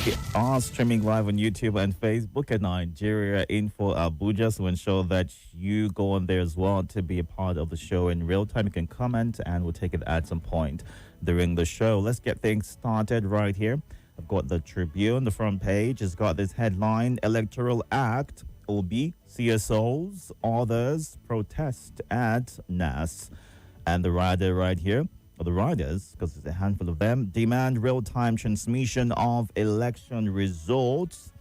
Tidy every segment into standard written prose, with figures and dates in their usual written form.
We are streaming live on YouTube and Facebook at Nigeria Info Abuja. So ensure that you go on there as well to be a part of the show in real time. You can comment and we'll take it at some point during the show. Let's get things started right here. I've got the Tribune, the front page. It's got this headline: Electoral Act, OB, CSOs, others protest at NAS. And the rider right here, or the riders, because there's a handful of them, demand real-time transmission of election results,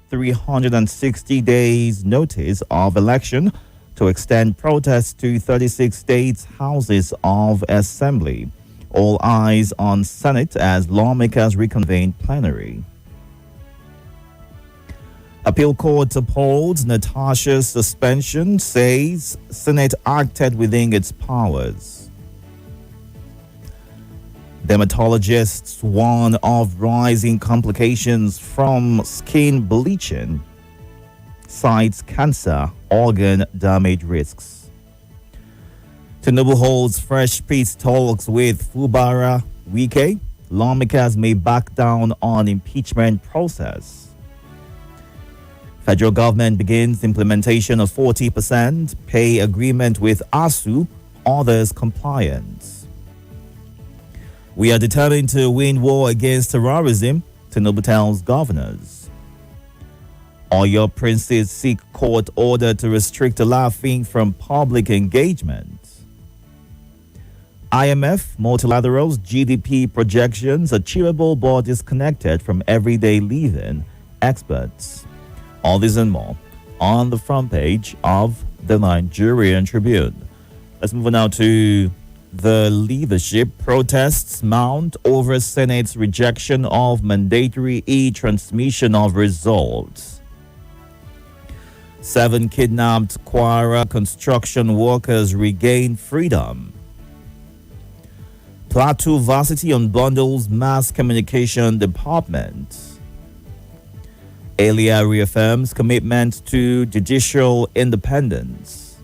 360 days notice of election to extend protests to 36 states' houses of assembly. All eyes on Senate as lawmakers reconvene plenary. Appeal court upholds Natasha's suspension, says Senate acted within its powers. Dermatologists warn of rising complications from skin bleaching, cites cancer, organ damage risks. Tinubu holds fresh peace talks with Fubara Wike. Lawmakers may back down on impeachment process. Federal government begins implementation of 40% pay agreement with ASU, others compliance. We are determined to win war against terrorism, Tinubu tells governors. Oyo princes seek court order to restrict laughing from public engagement. IMF multilaterals GDP projections achievable but disconnected from everyday living, experts. All this and more on the front page of the Nigerian Tribune. Let's move on now to the leadership. Protests mount over Senate's rejection of mandatory e-transmission of results. 7 kidnapped Kwara construction workers regain freedom. Plateau Varsity unbundles mass communication department. Elia reaffirms commitment to judicial independence.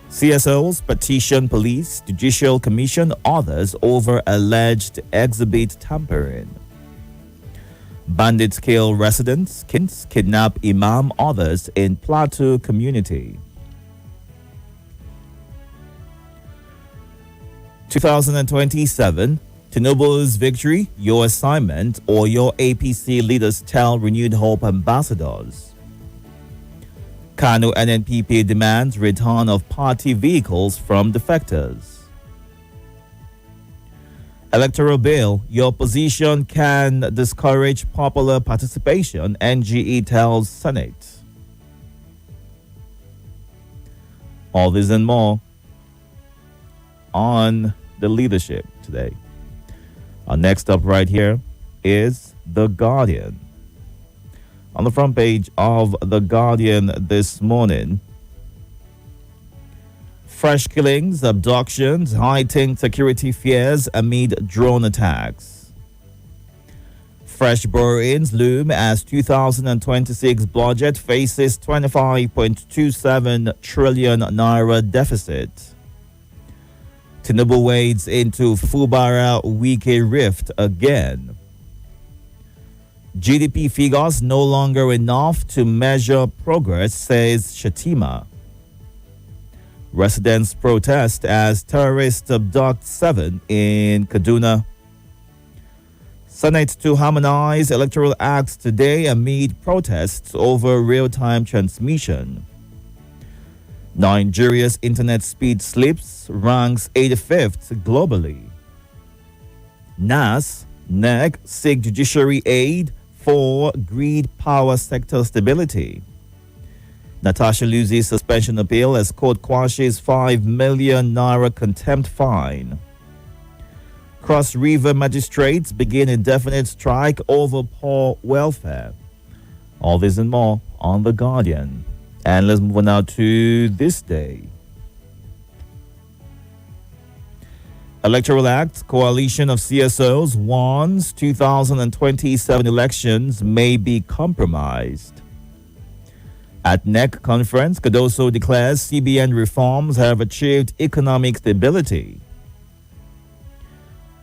CSOs petition police, judicial commission, others over alleged exhibit tampering. Bandits kill residents, kidnap imam, others in Plateau community. 2027, Tinubu's victory, your assignment, or your APC leaders tell renewed hope ambassadors. Kano NNPP demands return of party vehicles from defectors. Electoral bill, your position can discourage popular participation, NGE tells Senate. All this and more on the leadership today. Next up right here is The Guardian. On the front page of The Guardian this morning, fresh killings, abductions, heightened security fears amid drone attacks. Fresh borrowings loom as 2026 budget faces 25.27 trillion naira deficit. Tinubu wades into Fubara Wike rift again. GDP figures no longer enough to measure progress, says Shatima. Residents protest as terrorists abduct 7 in Kaduna. Senate to harmonize electoral acts today amid protests over real-time transmission. Nigeria's internet speed slips, ranks 85th globally. NAS, NEC seek judiciary aid for grid power sector stability. Natasha loses suspension appeal as court quashes 5 million naira contempt fine. Cross River magistrates begin indefinite strike over poor welfare. All this and more on The Guardian. And let's move on now to this day. Electoral Act, coalition of CSOs warns 2027 elections may be compromised. At NEC conference, Cardoso declares CBN reforms have achieved economic stability.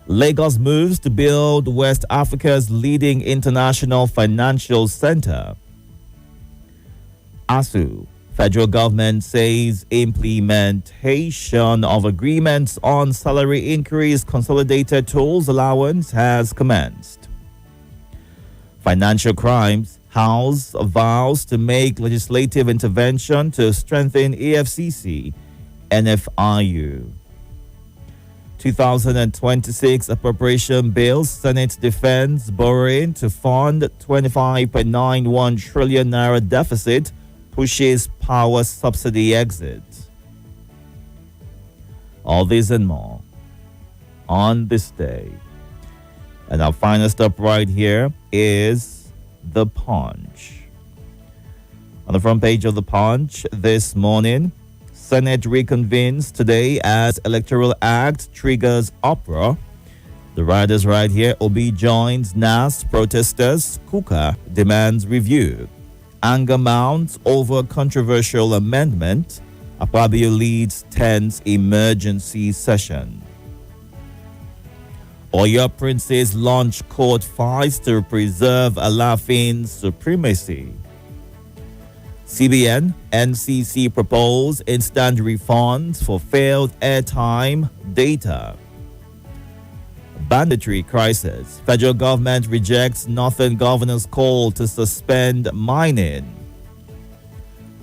Lagos moves to build West Africa's leading international financial center. ASU. Federal government says implementation of agreements on salary increase consolidated tools allowance has commenced. Financial crimes. House vows to make legislative intervention to strengthen EFCC, NFIU. 2026 appropriation bill, Senate defends borrowing to fund 25.91 trillion naira deficit, pushes power subsidy exit. All this and more on this day. And our final stop right here is The Punch. On the front page of The Punch this morning, Senate reconvenes today as Electoral Act triggers uproar. The writers right here, Obi joins NAS protesters, Kuka demands review. Anger mounts over controversial amendment. Akpabio leads tense emergency session. Oyo princes launch court fights to preserve Alaafin's supremacy. CBN, NCC propose instant refunds for failed airtime data. Banditry crisis. Federal government rejects Northern governor's call to suspend mining.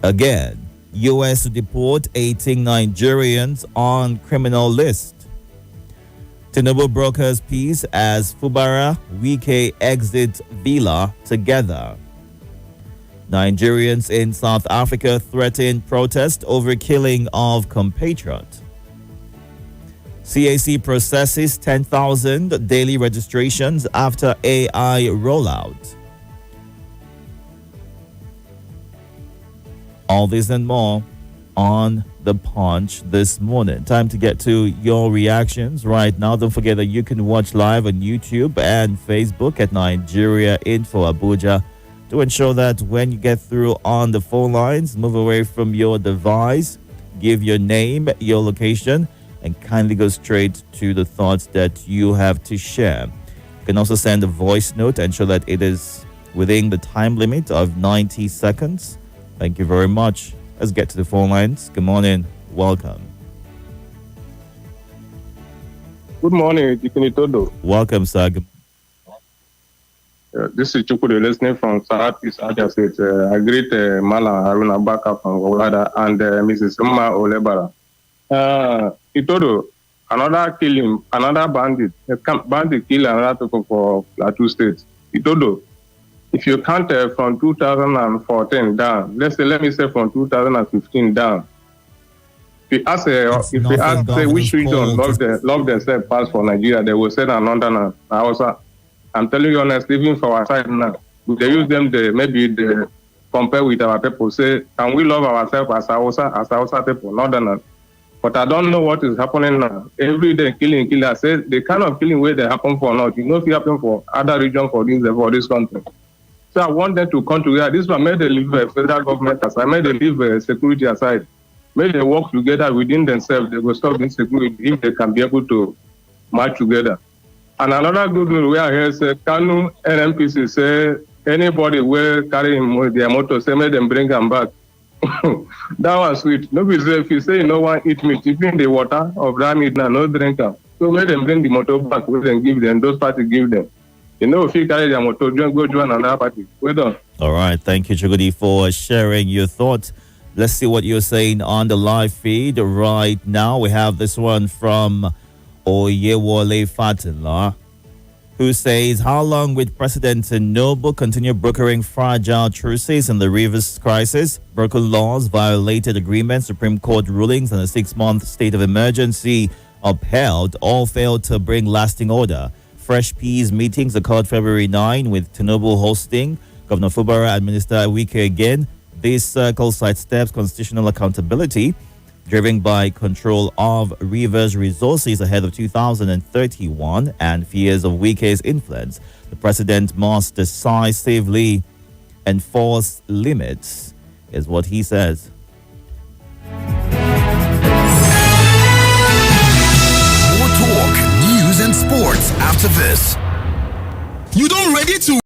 Again, U.S. to deport 18 Nigerians on criminal list. Tinubu brokers peace as Fubara, Wike exit Villa together. Nigerians in South Africa threaten protest over killing of compatriot. CAC processes 10,000 daily registrations after AI rollout. All this and more on The Punch this morning. Time to get to your reactions right now. Don't forget that you can watch live on YouTube and Facebook at Nigeria Info Abuja. To ensure that when you get through on the phone lines, move away from your device, give your name, your location, and kindly go straight to the thoughts that you have to share. You can also send a voice note, ensure that it is within the time limit of 90 seconds. Thank you very much. Let's get to the phone lines. Good morning. Welcome. Good morning, Itodo. Welcome, sir. This is Chukwude listening from Southeast Asia State. I greet Mala Haruna Baka from Owada and Mrs. Ruma Olebara. Itodo, another killing, another bandit. Bandit kill another people for Plateau State. Itodo, if you count from 2014 down, let me say from 2015 down. If you ask say which region love themselves pass for Nigeria, they will say another. I'm telling you honestly, even for our side now, they use them, they compare with our people, say, can we love ourselves as Hausa people, Northerners? But I don't know what is happening now. Every day, killing. I say, the kind of killing where they happen for now, you know if it happen for other regions for this country. So I want them to come together. This one made they leave federal government aside, made they leave security aside, made they work together within themselves. They will stop insecurity if they can be able to march together. And another good news we are here say Kanu NMPC say anybody will carry their motor, say make them bring them back. That was sweet. Nobody say if you say no one eat meat, even the water of that meat now, no drink them. So make them bring the motor back, we then give them, those parties give them. You know, if you carry their motor, go join another party. Well done. All right. Thank you, Chugudi, for sharing your thoughts. Let's see what you're saying on the live feed right now. We have this one from Oyewole Fatinla, who says, how long will President Tinubu continue brokering fragile truces in the Rivers crisis? Broken laws, violated agreements, Supreme Court rulings, and a 6-month state of emergency upheld all failed to bring lasting order. Fresh peace meetings occurred February 9 with Tinubu hosting, Governor Fubara and Minister Wike again. This circle sidesteps constitutional accountability driven by control of Rivers resources ahead of 2031 and fears of Wike's influence. The president must decisively enforce limits, is what he says. More talk, news, and sports after this. You don't ready to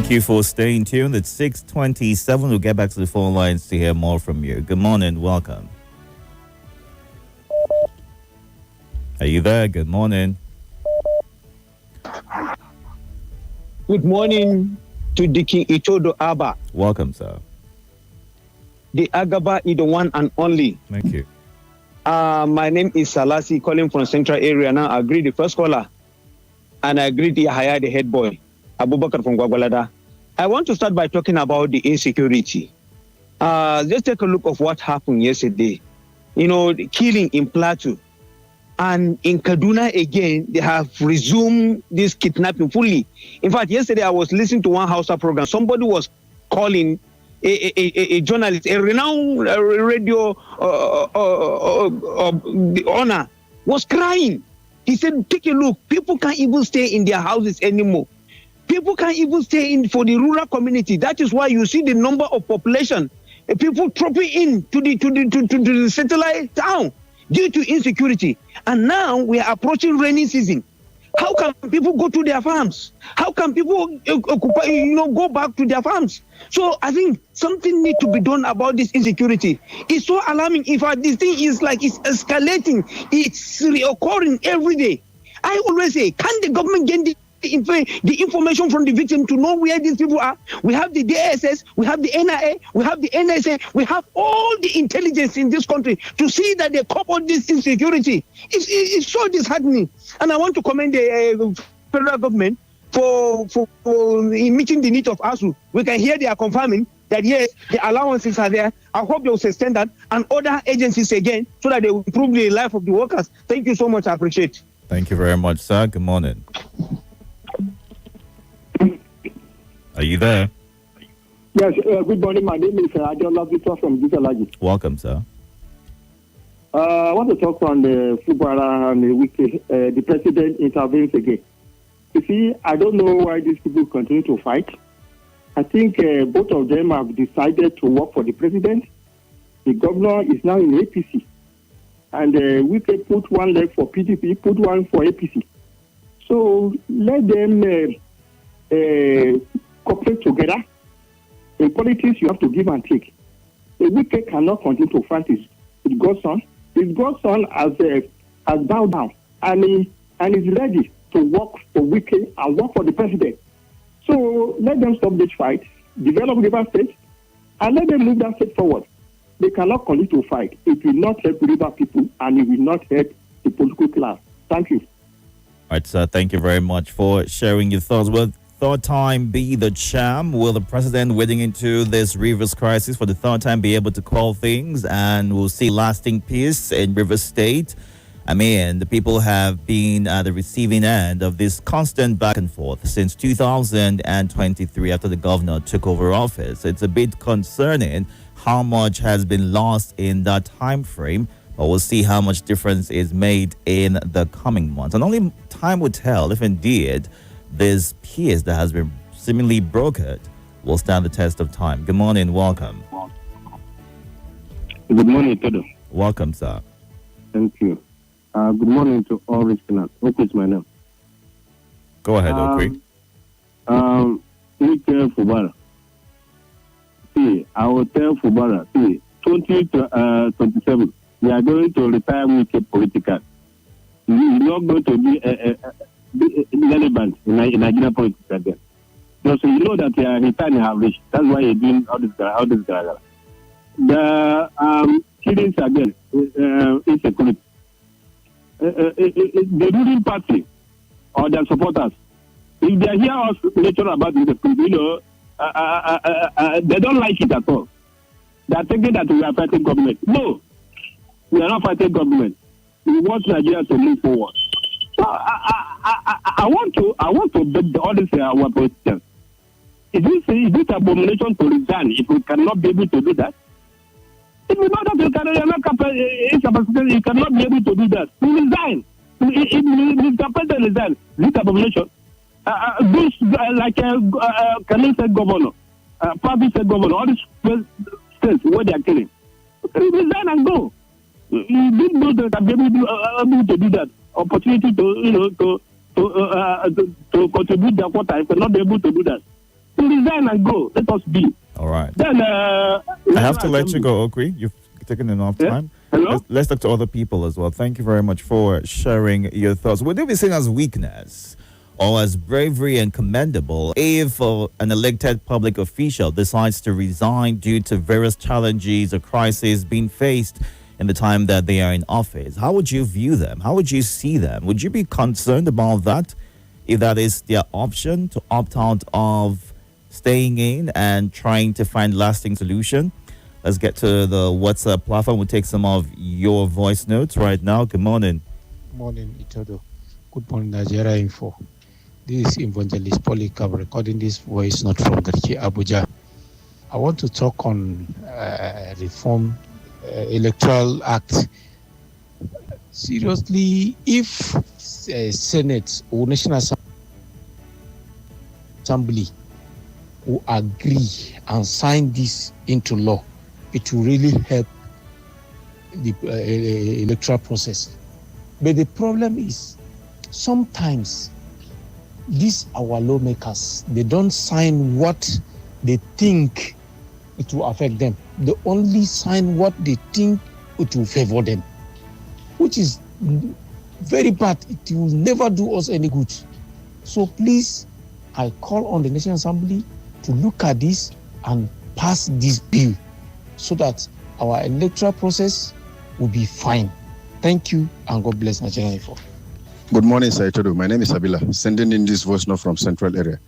Thank you for staying tuned. It's 6:27. We'll get back to the phone lines to hear more from you. Good morning. Welcome. Are you there? Good morning. Good morning to the King Itodo Abba. Welcome, sir. The Agaba is the one and only. Thank you. My name is Salasi, calling from Central Area. Now, I agree the first caller, and I agree the Yahaya, the head boy, Abubakar from Gwagwalada. I want to start by talking about the insecurity. Let's take a look of what happened yesterday. You know, the killing in Plateau. And in Kaduna again, they have resumed this kidnapping fully. In fact, yesterday I was listening to one Hausa program. Somebody was calling a journalist, a renowned radio the owner, was crying. He said, take a look. People can't even stay in their houses anymore. People can't even stay in for the rural community. That is why you see the number of population, people dropping in to the satellite town due to insecurity. And now we are approaching rainy season. How can people go to their farms? How can people go back to their farms? So I think something needs to be done about this insecurity. It's so alarming. In fact, this thing is like it's escalating. It's reoccurring every day. I always say, can the government get the information from the victim to know where these people are? We have the DSS, we have the NIA, we have the NSA, we have all the intelligence in this country to see that they cope on this insecurity. It's so disheartening. And I want to commend the federal government for meeting the need of ASU. We can hear they are confirming that yes, the allowances are there. I hope they will sustain that and other agencies again so that they will improve the life of the workers. Thank you so much. I appreciate it. Thank you very much, sir. Good morning. Are you there? Yes, good morning. My name is Ajola Victor from Gisalagi. Welcome, sir. I want to talk on the Fubara and the Wiki. The president intervenes again. You see, I don't know why these people continue to fight. I think both of them have decided to work for the president. The governor is now in APC. and we can put one leg for PDP, put one for APC. So let them cooperate together. In politics, you have to give and take. The wicked cannot continue to fight his godson. His godson has bowed down and is ready to work for wicked and work for the president. So let them stop this fight, develop River State, and let them move that state forward. They cannot continue to fight. It will not help River people, and it will not help the political class. Thank you. All right, sir. Thank you very much for sharing your thoughts. Will third time be the charm? Will the president, wading into this Rivers crisis for the third time, be able to call things and we'll see lasting peace in Rivers State? I mean, the people have been at the receiving end of this constant back and forth since 2023 after the governor took over office. It's a bit concerning how much has been lost in that time frame. But we'll see how much difference is made in the coming months. And only time will tell if indeed this peace that has been seemingly brokered will stand the test of time. Good morning, welcome. Good morning, Itodo. Welcome, sir. Thank you. Good morning to all listeners. What is my name? Go ahead, Okri. Fubara. See, I will tell Fubara, see, 2027. We are going to retire with political. We are not going to be relevant in Nigerian politics again. So you know that his time have reached. That's why he's doing all this. The killings again, insecurity. The ruling party or their supporters, if they hear us lecture about insecurity, they don't like it at all. They are thinking that we are fighting government. No. We are not fighting government. We want Nigeria to move forward. So I want to beg all these our politicians. Is this abomination to resign if we cannot be able to do that? If we know that you cannot be able to do that, we resign. If Mr. President resign, this abomination. This Kanin said governor, Papi said governor, all these states where they are killing. Resign and go. You didn't know that I'm able to do that. Opportunity to contribute their quota. If they're not able to do that, to resign and go. Let us be. All right. Then I have to let you go, Okri. You've taken enough time. Hello? Let's talk to other people as well. Thank you very much for sharing your thoughts. Would it be seen as weakness or as bravery and commendable if an elected public official decides to resign due to various challenges or crises being faced in the time that they are in office? How would you view them? How would you see them? Would you be concerned about that if that is their option to opt out of staying in and trying to find lasting solution? Let's get to the WhatsApp platform. We'll take some of your voice notes right now. Good morning. Good morning, Itodo. Good morning, Nigeria Info. This is Evangelist Polycarp recording this voice note from Garki, Abuja. I want to talk on reform electoral act. Seriously, if Senate or National Assembly will agree and sign this into law, it will really help the electoral process. But the problem is, sometimes these our lawmakers, they don't sign what they think it will affect them. They only sign what they think it will favor them, which is very bad. It will never do us any good. So please, I call on the National Assembly to look at this and pass this bill so that our electoral process will be fine. Thank you, and God bless Nigeria Info. Good morning, Sir Itodo. My name is Abila, sending in this voice note from Central Area.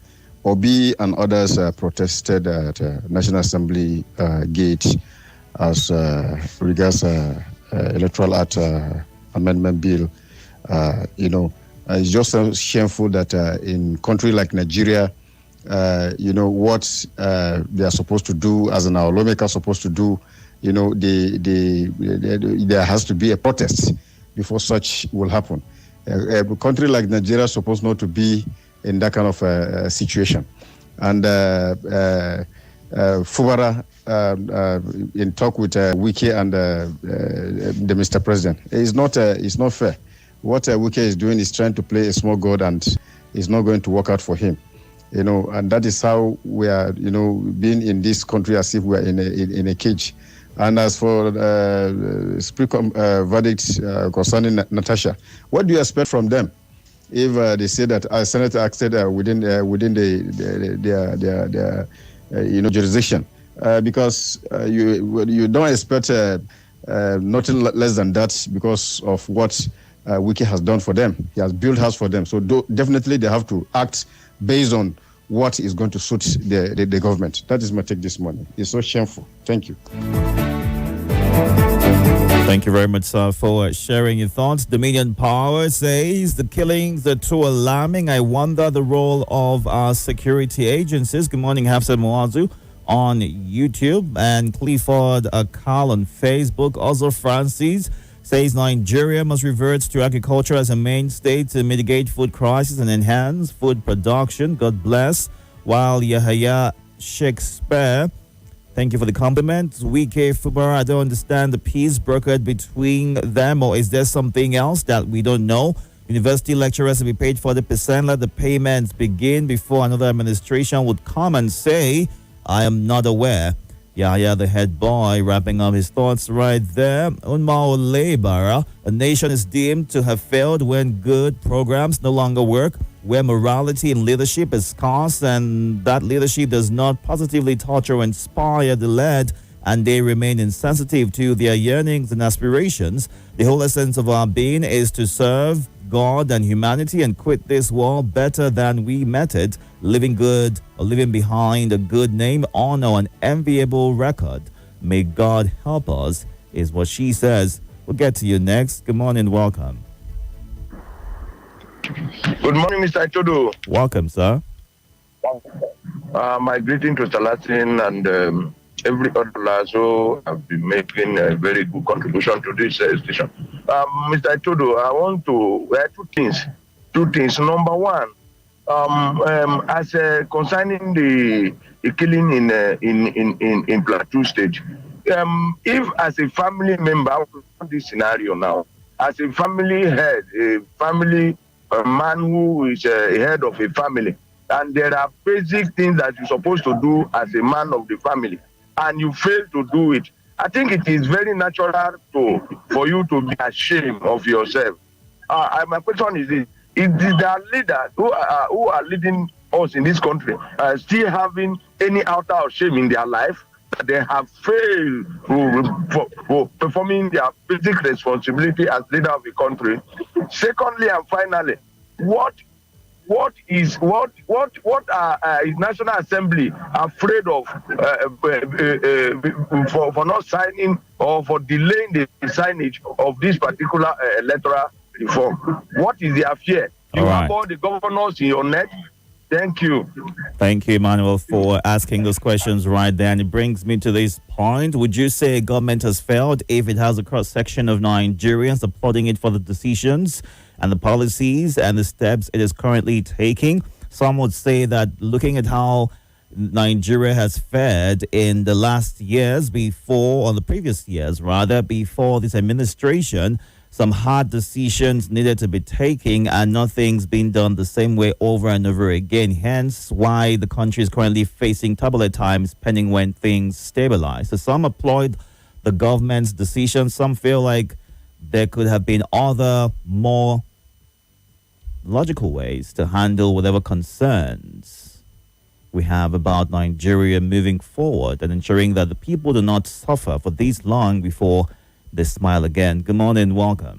Obi and others protested at National Assembly gate as regards Electoral Act Amendment Bill. It's just so shameful that in country like Nigeria, what they are supposed to do, as our lawmakers are supposed to do, there has to be a protest before such will happen. A country like Nigeria is supposed not to be in that kind of situation. And Fubara in talk with Wiki and the Mr. President. It's not fair. What Wiki is doing is trying to play a small god, and it's not going to work out for him. And that is how we are, being in this country as if we are in a cage. And as for verdicts concerning Natasha, what do you expect from them if they say that Senator acted within their jurisdiction? Because you don't expect nothing less than that because of what Wiki has done for them. He has built house for them. So definitely they have to act based on what is going to suit the government. That is my take this morning. It's so shameful. Thank you. Thank you very much, sir, for sharing your thoughts. Dominion Power says the killings are too alarming. I wonder the role of our security agencies. Good morning, Hafsa Muazu on YouTube, and Clifford Carl on Facebook. Also, Francis says Nigeria must revert to agriculture as a mainstay to mitigate food crisis and enhance food production. God bless. While Yahaya Shakespeare, thank you for the compliment. Wike Fubara, I don't understand the peace brokered between them, or is there something else that we don't know? University lecturers will be paid 40%. Let the payments begin before another administration would come and say, I am not aware. Yeah, the head boy wrapping up his thoughts right there. Unmao Lebara, a nation is deemed to have failed when good programs no longer work, where morality and leadership is scarce, and that leadership does not positively touch or inspire the led, and they remain insensitive to their yearnings and aspirations. The whole essence of our being is to serve God and humanity and quit this world better than we met it, living good or living behind a good name, honor, and enviable record. May God help us, is what she says. We'll get to you next. Good morning, welcome. Good morning, Mr. Itodo. Welcome, sir. My greeting to Salatin and every other Lazo have been making a very good contribution to this station. Mr. Itodo, I want to two things. Number one, as concerning the killing in Plateau State, if as a family member, this scenario now, as a family head, a man who is a head of a family, and there are basic things that you're supposed to do as a man of the family, and you fail to do it, I think it is very natural for you to be ashamed of yourself. My question is this: is the leaders who are leading us in this country still having any outer of shame in their life that they have failed for performing their basic responsibility as leader of the country? Secondly and finally, what is National Assembly afraid of for not signing or for delaying the signage of this particular electoral reform? What is their fear? You have all the governors in your net. Thank you. Thank you, Emmanuel, for asking those questions right there. And it brings me to this point. Would you say government has failed if it has a cross-section of Nigerians applauding it for the decisions and the policies and the steps it is currently taking? Some would say that looking at how Nigeria has fared in the last years before, or the previous years rather, before this administration, some hard decisions needed to be taken and nothing's been done the same way over and over again. Hence why the country is currently facing turbulent times pending when things stabilize. So some applaud the government's decisions. Some feel like there could have been other, more logical ways to handle whatever concerns we have about Nigeria moving forward and ensuring that the people do not suffer for this long before they smile again. Good morning, welcome.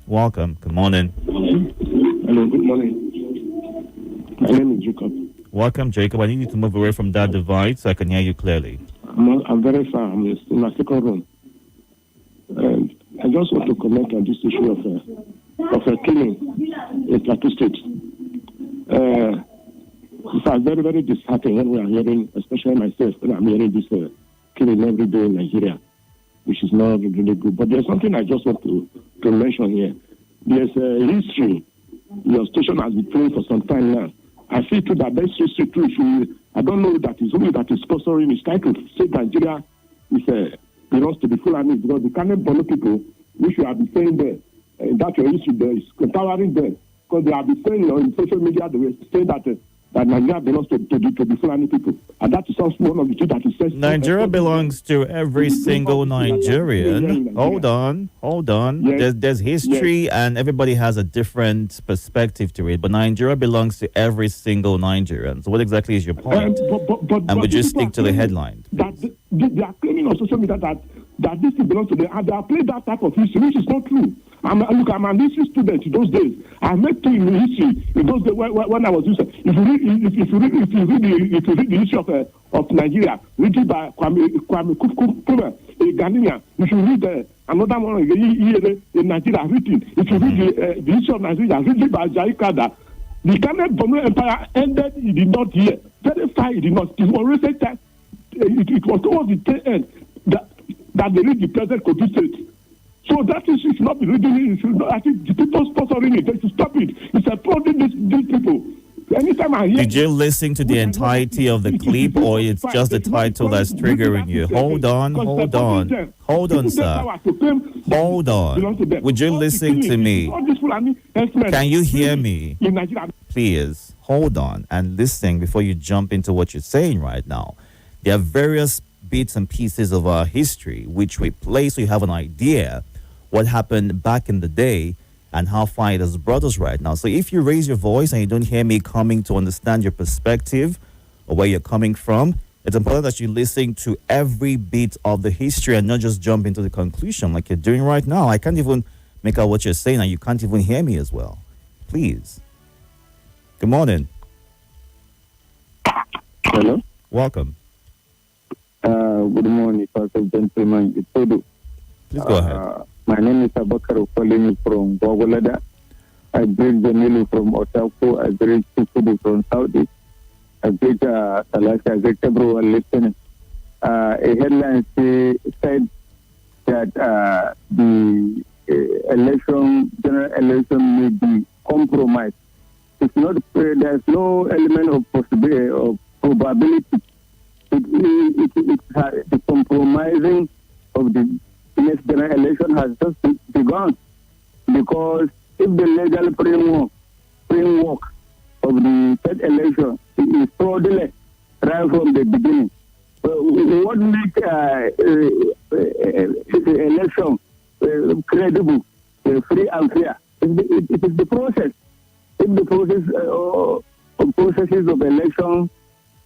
Welcome, good morning. Hello, good morning. My name is Jacob. Welcome, Jacob. I need you to move away from that device so I can hear you clearly. I'm very far. I'm in my second room. And I just want to comment on this issue of a killing in Plateau State. It's very, very disheartening when we are hearing, especially myself, when I'm hearing this killing every day in Nigeria, which is not really good. But there's something I just want to mention here. There's a history. Your station has been playing for some time now I see too that that's so true. I don't know that it's only that is sponsoring. It's trying to say Nigeria is belongs to the Fulani because the Kane Bono people, which you have been saying there, that your issue there is empowering them because they have been saying in social media they were saying that Nigeria belongs to the Fulani people, and that is also one of the two that is says Nigeria belongs to every single Nigerian. Hold on. Yes. There's history, and everybody has a different perspective to it. But Nigeria belongs to every single Nigerian. So, what exactly is your point? And would you stick to the headline? That they are claiming on social media that this thing belongs to them, and they have played that type of history, which is not true. I'm an history student in those days. I met two in history in those days when I was using. If you read the history of Nigeria, written by Kwame Nkrumah, a Ghanaian, you should read another one in Nigeria written. If you read the history of Nigeria, written by Jai Kada, the Ghanaian Bono Empire ended in the north here. Very far it did not. It was towards the tail end that they reached the present Kogi state. So that is should not be reading it. I think the people sponsoring it, they should stop it. It's applauding these people. Anytime I hear, did you listen to the entirety of the clip, or it's just the title that's triggering you? Hold on, sir. Hold on. Would you listen to me? Can you hear me? Please, hold on and listen before you jump into what you're saying right now. There are various bits and pieces of our history which we play so you have an idea what happened back in the day and how far it has brought us right now. So if you raise your voice and you don't hear me coming to understand your perspective or where you're coming from, it's important that you listen to every bit of the history and not just jump into the conclusion like you're doing right now. I can't even make out what you're saying and you can't even hear me as well. Please. Good morning. Hello. Welcome. Good morning, Pastor Gentleman. Itodo. Please go ahead. My name is Abakar, calling you from Bogolada. I greet Jamilu from Otako. I greet Tukudu from Saudi. I greet Salaka. I greet everyone listening. A headline said that the general election may be compromised. It's not. There's no element of possibility of probability. The compromising of the next general election has just begun, because if the legal framework of the third election is fraudulent right from the beginning, what makes the election credible, free and fair? It is the process. If the processes of election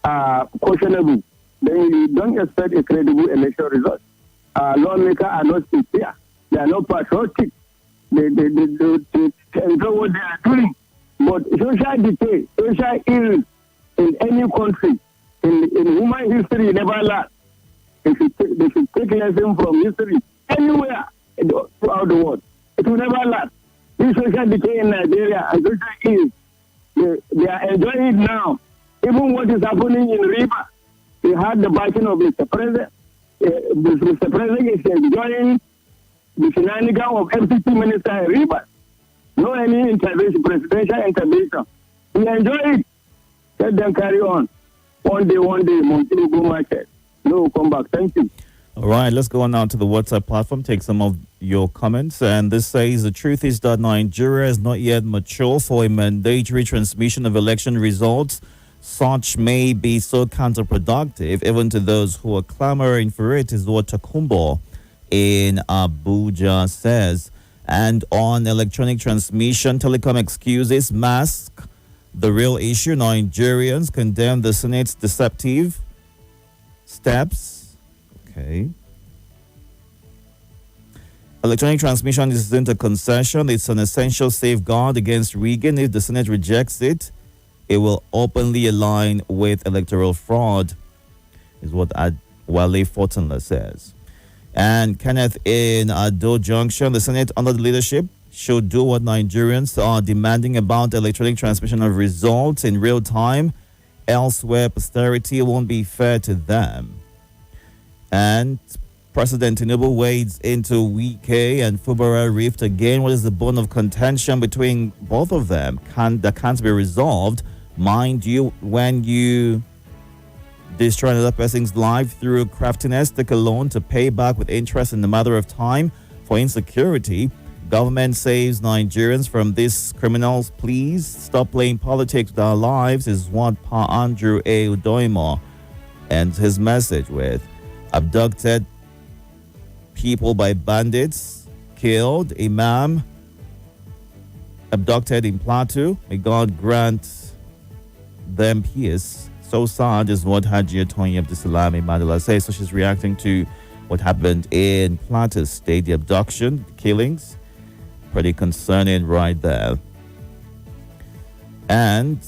are questionable, then you don't expect a credible election result. Lawmakers are not sincere. They are not patriotic. They enjoy what they are doing. But social decay, social ills in any country, in human history, never last. They should take lesson from history anywhere throughout the world. It will never last. This social decay in Nigeria and social ills, they are enjoying it now. Even what is happening in River, they had the backing of Mr. President. Mr. President is enjoying the shenanigans of FCC Minister in River. No any intervention, presidential intervention. We enjoy it. Let them carry on. One day, Monty go market. No, come back. Thank you. All right, let's go on now to the WhatsApp platform, take some of your comments. And this says, the truth is that Nigeria is not yet mature for a mandatory transmission of election results. Such may be so counterproductive even to those who are clamoring for it, is what Takumbo in Abuja says. And on electronic transmission, telecom excuses mask the real issue. Nigerians condemn the Senate's deceptive steps. Okay. Electronic transmission isn't a concession. It's an essential safeguard against rigging. If the Senate rejects it, it will openly align with electoral fraud, is what Wale Fortunla says. And Kenneth in Ado Junction, the Senate under the leadership should do what Nigerians are demanding about electronic transmission of results in real time. Elsewhere, posterity won't be fair to them. And President Tinubu wades into Wike and Fubara rift again. What is the bone of contention between both of them that can't be resolved Mind you, when you destroy another person's life through craftiness, take a loan to pay back with interest in a matter of time for insecurity. Government saves Nigerians from these criminals. Please stop playing politics with our lives, is what Pa Andrew A. Udoimo ends his message with. Abducted people by bandits, killed imam, abducted in Plateau. May God grant them peace. So sad is what Haji Atoyin Abdusalami Mandela says. So she's reacting to what happened in Plateau State, the abduction, the killings. Pretty concerning right there. And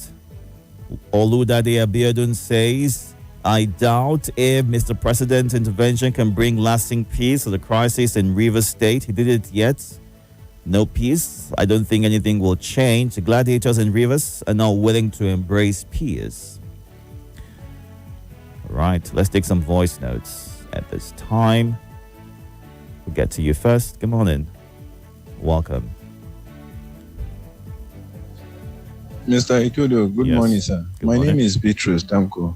Oludade Abiodun says, I doubt if Mr. President's intervention can bring lasting peace to the crisis in Rivers State. He did it yet. No peace. I don't think anything will change. The gladiators in Rivers are not willing to embrace peace. All right, let's take some voice notes at this time. We'll get to you first. Good morning. Welcome. Mr. Itodo, good morning, sir. My name is Beatrice Damko.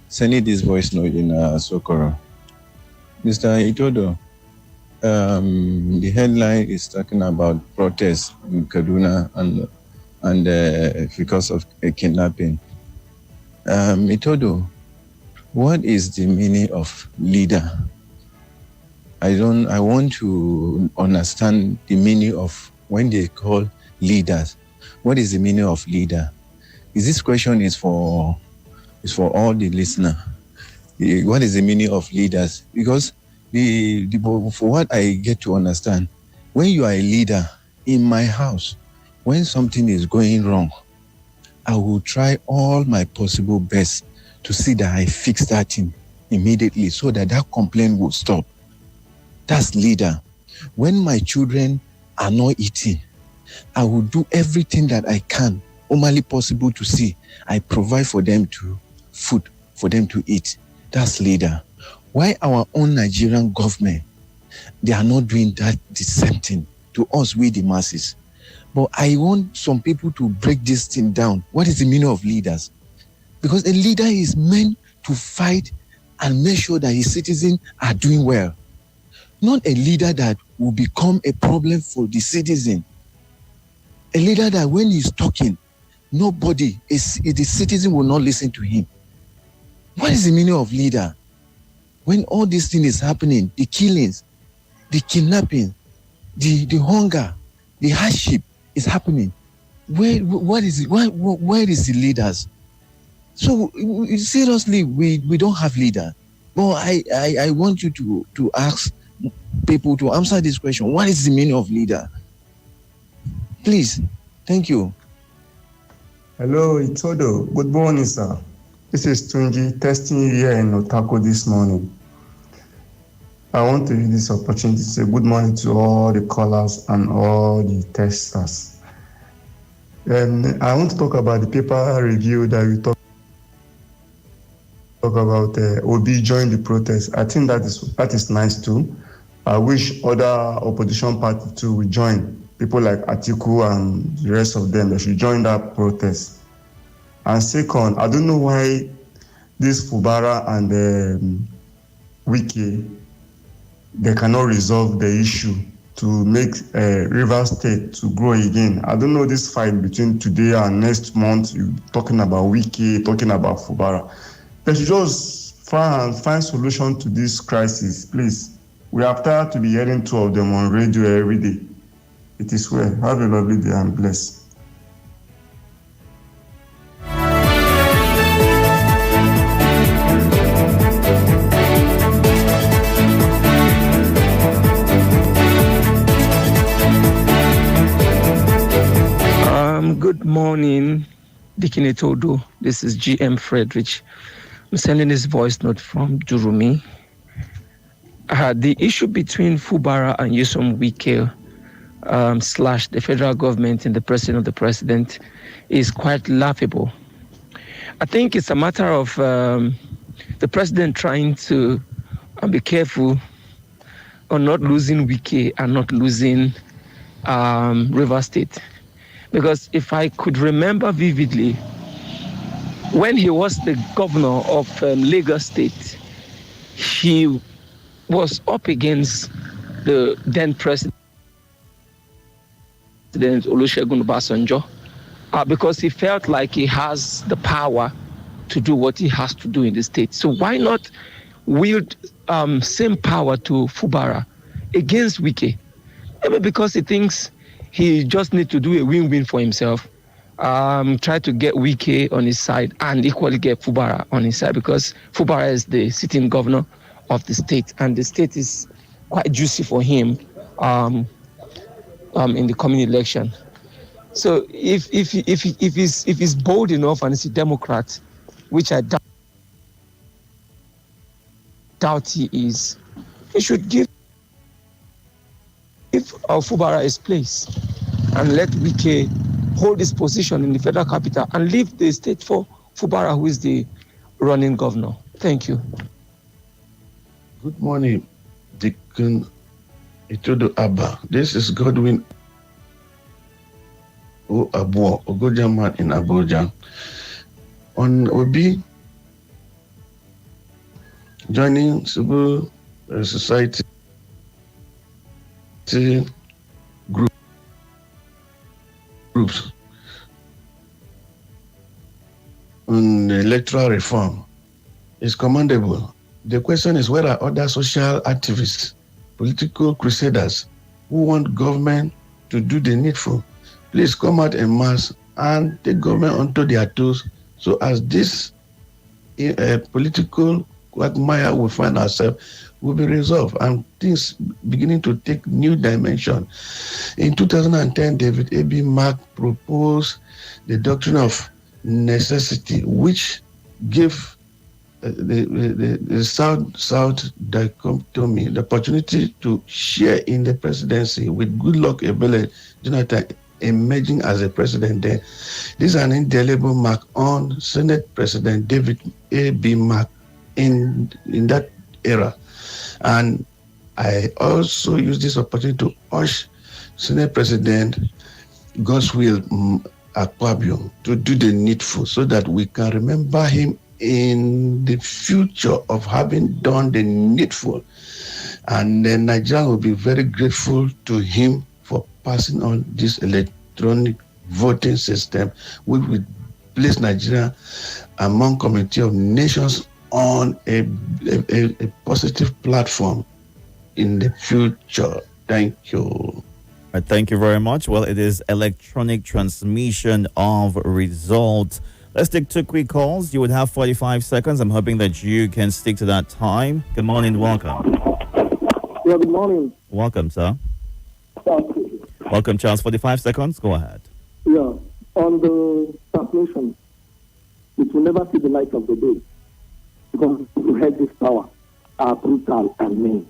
Sending this voice note in Sokoro. Mr. Itodo, the headline is talking about protests in Kaduna and because of a kidnapping. Itodo, what is the meaning of leader? I want to understand the meaning of when they call leaders. What is the meaning of leader? This question is for all the listener. What is the meaning of leaders? Because for what I get to understand, when you are a leader in my house, when something is going wrong, I will try all my possible best to see that I fix that thing immediately so that complaint will stop. That's leader. When my children are not eating, I will do everything that I can, humanly possible, to see I provide for them food for them to eat. That's leader. Why our own Nigerian government, they are not doing the same thing to us, we the masses? But I want some people to break this thing down. What is the meaning of leaders? Because a leader is meant to fight and make sure that his citizens are doing well. Not a leader that will become a problem for the citizen. A leader that when he's talking, the citizen will not listen to him. What is the meaning of leader? When all these things is happening, the killings, the kidnapping, the hunger, the hardship is happening, where is the leaders? So seriously, we don't have leader. But I want you to ask people to answer this question. What is the meaning of leader? Please. Thank you. Hello, Itodo. Good morning, sir. This is Tunji testing you here in Otako this morning. I want to use this opportunity to say good morning to all the callers and all the testers. I want to talk about the paper review that we talk about. Obi joined the protest. I think that is nice too. I wish other opposition parties too will join. People like Atiku and the rest of them, they should join that protest. And second, I don't know why this Fubara and Wiki, they cannot resolve the issue to make River State to grow again. I don't know this fight between today and next month. You're talking about Wiki, talking about Fubara. They should just find solution to this crisis, please. We are tired to be hearing two of them on radio every day. It is well. Have a lovely day and bless. Good morning, Deacon Itodo. This is GM Frederick. I'm sending this voice note from Durumi. The issue between Fubara and Nyesom Wike / the federal government and the president of the president is quite laughable. I think it's a matter of the president trying to be careful on not losing Wike and not losing River State. Because if I could remember vividly, when he was the governor of Lagos State, he was up against the then president Olusegun Obasanjo because he felt like he has the power to do what he has to do in the state. So why not wield same power to Fubara against Wike? Maybe because he thinks he just needs to do a win-win for himself. Try to get Wike on his side and equally get Fubara on his side, because Fubara is the sitting governor of the state, and the state is quite juicy for him in the coming election. So if he's bold enough and he's a Democrat, which I doubt he is, he should give Fubara his place and let Wike hold his position in the federal capital and leave the state for Fubara, who is the running governor. Thank you. Good morning, Deacon Itodo Abba. This is Godwin Oabo, Ogoja man in Abuja. On Obi joining civil society groups on electoral reform is commendable. The question is, where are other social activists, political crusaders who want government to do the needful? Please come out en masse and take government onto their toes, so as this political quagmire we find ourselves will be resolved and things beginning to take new dimension. In 2010, David A.B. Mark proposed the doctrine of necessity, which gave the South dichotomy the opportunity to share in the presidency, with Goodluck Ebele Jonathan emerging as a president there. This is an indelible mark on Senate President David A.B. Mark in that era. And I also use this opportunity to urge Senate President Godswill Akpabio to do the needful, so that we can remember him in the future of having done the needful. And then Nigeria will be very grateful to him for passing on this electronic voting system, which will place Nigeria among community of nations on a positive platform in the future. Thank you. Thank you very much. Well, it is electronic transmission of results. Let's take 2 quick calls. You would have 45 seconds. I'm hoping that you can stick to that time. Good morning. Welcome. Yeah, good morning. Welcome, sir. Welcome, Charles. 45 seconds. Go ahead. Yeah, on the transmission, it will never see the light of the day, because who had this power are brutal and mean.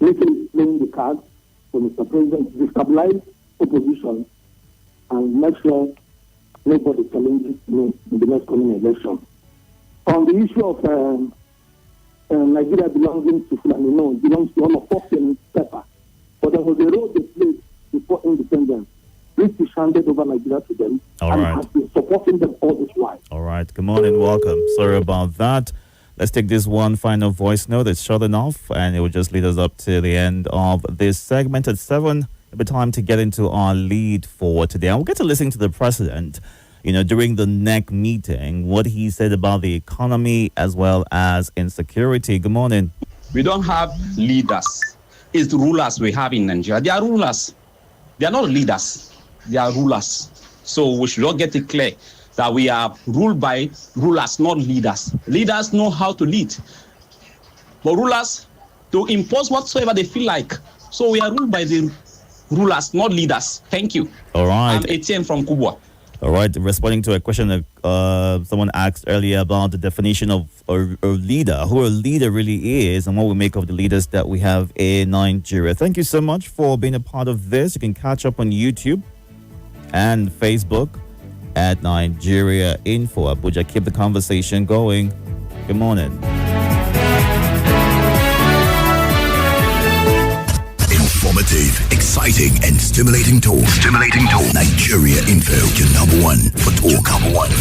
Making playing the cards for Mr. President to destabilize opposition and make sure nobody challenges me in the next coming election. On the issue of Nigeria belonging to Fulani, no, it belongs to all of us in Pepper. But there was a role they played before independence. British handed over Nigeria to them. All and right. has been supporting them all this while. All right. Good morning. Welcome. Sorry about that. Let's take this one final voice note. It's short enough, and it will just lead us up to the end of this segment. At 7, it'll be time to get into our lead for today. And we'll get to listen to the president, during the NEC meeting, what he said about the economy as well as insecurity. Good morning. We don't have leaders. It's the rulers we have in Nigeria. They are rulers. They are not leaders. They are rulers. So we should not get it clear that we are ruled by rulers, not leaders. Leaders know how to lead, but rulers to impose whatsoever they feel like. So we are ruled by the rulers, not leaders. Thank you. All right. I'm Etienne from Kubwa. All right. Responding to a question that someone asked earlier about the definition of a leader, who a leader really is, and what we make of the leaders that we have in Nigeria. Thank you so much for being a part of this. You can catch up on YouTube and Facebook at Nigeria Info Abuja. Keep the conversation going. Good morning. Informative, exciting, and stimulating talk. Nigeria Info, your number one for talk.